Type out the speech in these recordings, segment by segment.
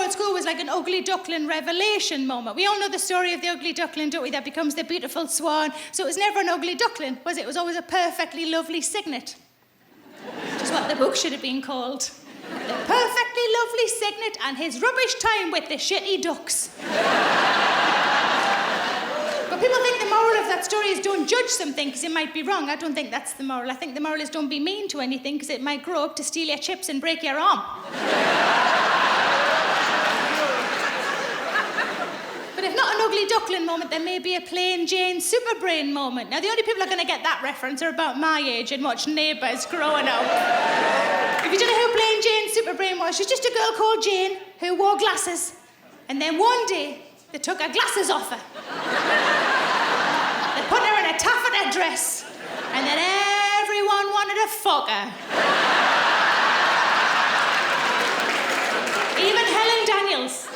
at school was like an ugly duckling revelation moment. We all know the story of the ugly duckling, don't we, that becomes the beautiful swan. So it was never an ugly duckling, was it? It was always a perfectly lovely Signet. Which is what the book should have been called. The perfectly lovely Signet and his rubbish time with the shitty ducks. But people think the moral of that story is don't judge something because it might be wrong. I don't think that's the moral. I think the moral is don't be mean to anything because it might grow up to steal your chips and break your arm. But if not an ugly duckling moment, there may be a plain Jane Superbrain moment. Now, the only people who are going to get that reference are about my age and watch Neighbours growing up. If you don't know who plain Jane Superbrain was, she's just a girl called Jane who wore glasses. And then one day, they took her glasses off her. They put her in a taffeta dress. And then everyone wanted to fuck her. Even Helen Daniels.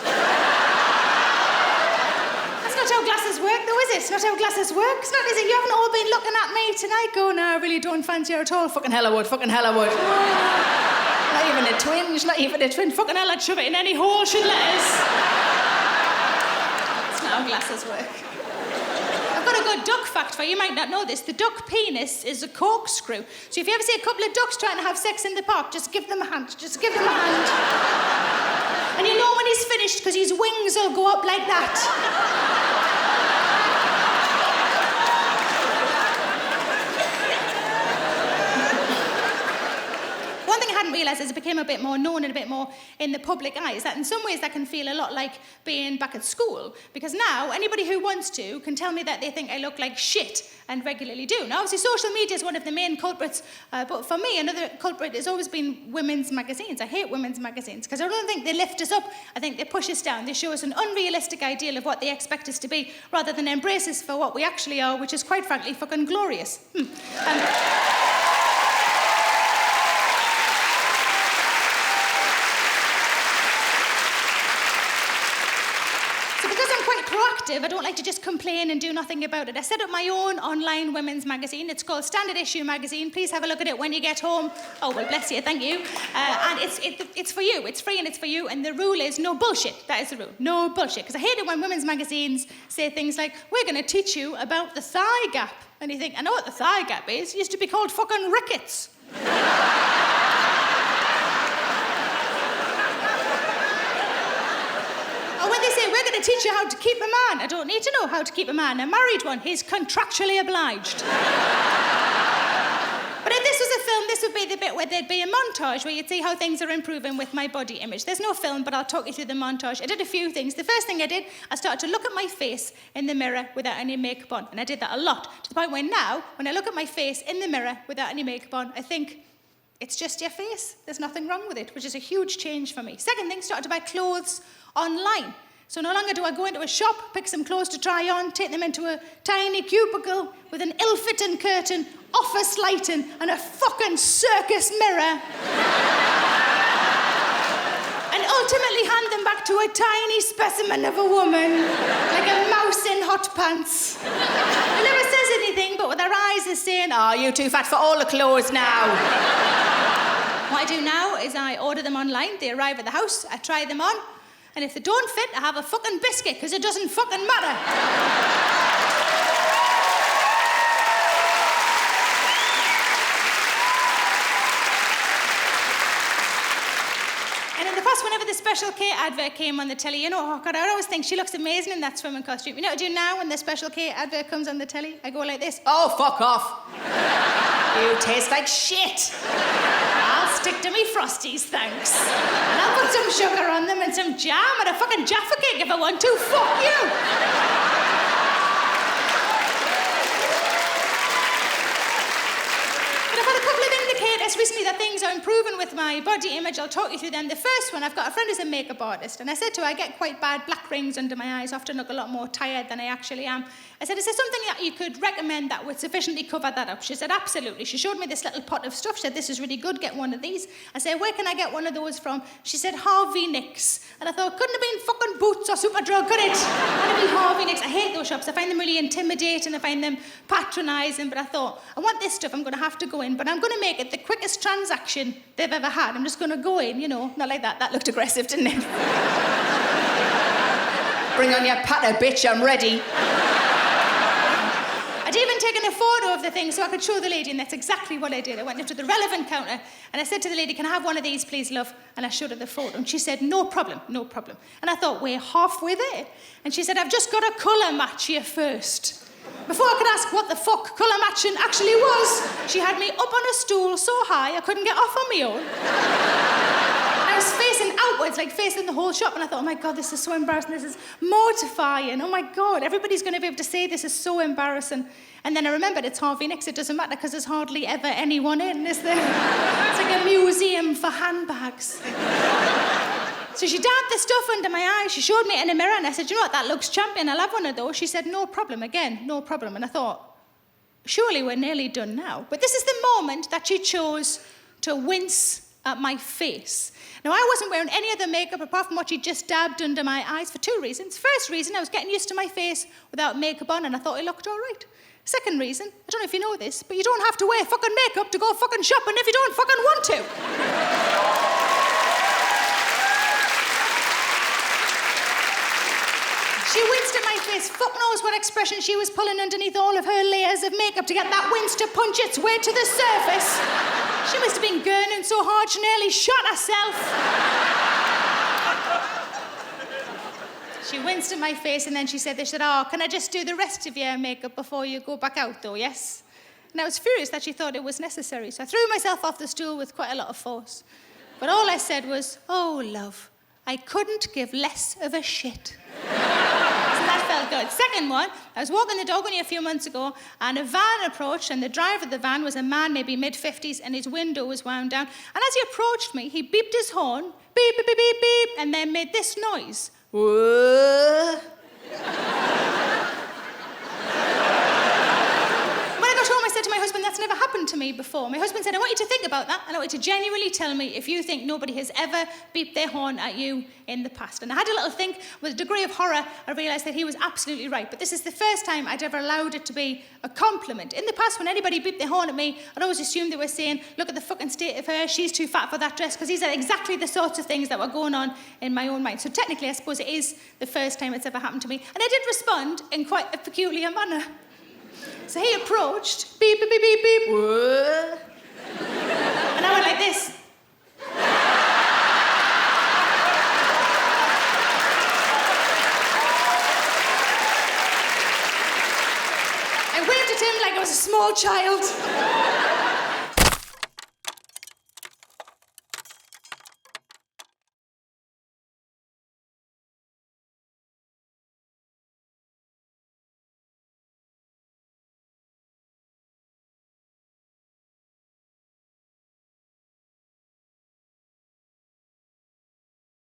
That's not how glasses work, though, is it? It's not how glasses work. It's not, is it? You haven't all been looking at me tonight going, no, I really don't fancy her at all. Fucking hell I would, fucking hell I would. Not even a twinge, not even a twin. Fucking hell, I'd shove it in any hole she'd let us. That's not how glasses work. I've got a good duck fact for you. You might not know this. The duck penis is a corkscrew. So if you ever see a couple of ducks trying to have sex in the park, just give them a hand. Just give them a hand. And you know when he's finished because his wings will go up like that. One thing I hadn't realised as it became a bit more known and a bit more in the public eye is that in some ways that can feel a lot like being back at school, because now anybody who wants to can tell me that they think I look like shit and regularly do. Now obviously social media is one of the main culprits, but for me another culprit has always been women's magazines. I hate women's magazines because I don't think they lift us up, I think they push us down. They show us an unrealistic ideal of what they expect us to be rather than embrace us for what we actually are, which is quite frankly fucking glorious. I don't like to just complain and do nothing about it. I set up my own online women's magazine. It's called Standard Issue Magazine. Please have a look at it when you get home. Oh, well, bless you, thank you. And it's for you. It's free and it's for you. And the rule is no bullshit. That is the rule. No bullshit. Because I hate it when women's magazines say things like, we're going to teach you about the thigh gap. And you think, I know what the thigh gap is. It used to be called fucking rickets. When they say, we're going to teach you how to keep a man, I don't need to know how to keep a man. A married one, he's contractually obliged. But if this was a film, this would be the bit where there'd be a montage where you'd see how things are improving with my body image. There's no film, but I'll talk you through the montage. I did a few things. The first thing I did, I started to look at my face in the mirror without any makeup on. And I did that a lot, to the point where now, when I look at my face in the mirror without any makeup on, I think, it's just your face. There's nothing wrong with it, which is a huge change for me. Second thing, started to buy clothes online. So no longer do I go into a shop, pick some clothes to try on, take them into a tiny cubicle with an ill-fitting curtain, office lighting, and a fucking circus mirror. And ultimately hand them back to a tiny specimen of a woman, like a mouse in hot pants. Who never says anything, but with her eyes is saying, oh, you're too fat for all the clothes now. What I do now is I order them online, they arrive at the house, I try them on, and if they don't fit, I have a fucking biscuit, because it doesn't fucking matter. And in the past, whenever the Special K advert came on the telly, you know, oh God, I always think she looks amazing in that swimming costume. You know what I do now when the Special K advert comes on the telly? I go like this, oh, fuck off. You taste like shit. I'll stick to me Frosties, thanks. And I'll put some sugar on them and some jam and a fucking Jaffa cake if I want to. Fuck you. But I've had a couple of indicators recently that things are improving with my body image. I'll talk you through them. The first one, I've got a friend who's a makeup artist, and I said to her, I get quite bad black rings under my eyes, often look a lot more tired than I actually am. I said, is there something that you could recommend that would sufficiently cover that up? She said, absolutely. She showed me this little pot of stuff. She said, this is really good, get one of these. I said, where can I get one of those from? She said, Harvey Nicks. And I thought, couldn't have been fucking Boots or Superdrug, could it? Couldn't have been Harvey Nicks. I hate those shops. I find them really intimidating. I find them patronising. But I thought, I want this stuff. I'm going to have to go in. But I'm going to make it the quickest quickest transaction they've ever had. I'm just going to go in, not like that. That looked aggressive, didn't it? Bring on your patter, bitch, I'm ready. I'd even taken a photo of the thing so I could show the lady, and that's exactly what I did. I went up to the relevant counter, and I said to the lady, can I have one of these, please, love? And I showed her the photo, and she said, no problem, no problem. And I thought, we're halfway there. And she said, I've just got to colour match you first. Before I could ask what the fuck colour matching actually was, she had me up on a stool so high I couldn't get off on my own. I was facing outwards, like facing the whole shop, and I thought, oh my God, this is so embarrassing, this is mortifying, oh my God, everybody's going to be able to say this is so embarrassing. And then I remembered it's Harvey Nicks, it doesn't matter because there's hardly ever anyone in, is there? It's like a museum for handbags. So she dabbed the stuff under my eyes, she showed me it in a mirror, and I said, you know what, that looks champion, I'll have one of those. She said, no problem, again, no problem. And I thought, surely we're nearly done now. But this is the moment that she chose to wince at my face. Now, I wasn't wearing any other makeup apart from what she just dabbed under my eyes for two reasons. First reason, I was getting used to my face without makeup on, and I thought it looked all right. Second reason, I don't know if you know this, but you don't have to wear fucking makeup to go fucking shopping if you don't fucking want to. She winced at my face. Fuck knows what expression she was pulling underneath all of her layers of makeup to get that wince to punch its way to the surface. She must have been gurning so hard she nearly shot herself. She winced at my face and then she said, oh, can I just do the rest of your makeup before you go back out though, yes? And I was furious that she thought it was necessary, so I threw myself off the stool with quite a lot of force. But all I said was, oh, love, I couldn't give less of a shit. So that felt good. Second one, I was walking the dog only a few months ago, and a van approached, and the driver of the van was a man, maybe mid-50s, and his window was wound down. And as he approached me, he beeped his horn, beep, beep, beep, beep, beep, and then made this noise. Whoa. When I got home, I said to my husband, that's never happened to me before. My husband said, I want you to think about that, and I want you to genuinely tell me if you think nobody has ever beeped their horn at you in the past. And I had a little think. With a degree of horror, I realised that he was absolutely right. But this is the first time I'd ever allowed it to be a compliment. In the past, when anybody beeped their horn at me, I'd always assumed they were saying, look at the fucking state of her, she's too fat for that dress, because these are exactly the sorts of things that were going on in my own mind. So technically, I suppose it is the first time it's ever happened to me. And I did respond in quite a peculiar manner. So he approached, beep, beep, beep, beep, beep, whoa. And I went like this. I waved at him like I was a small child.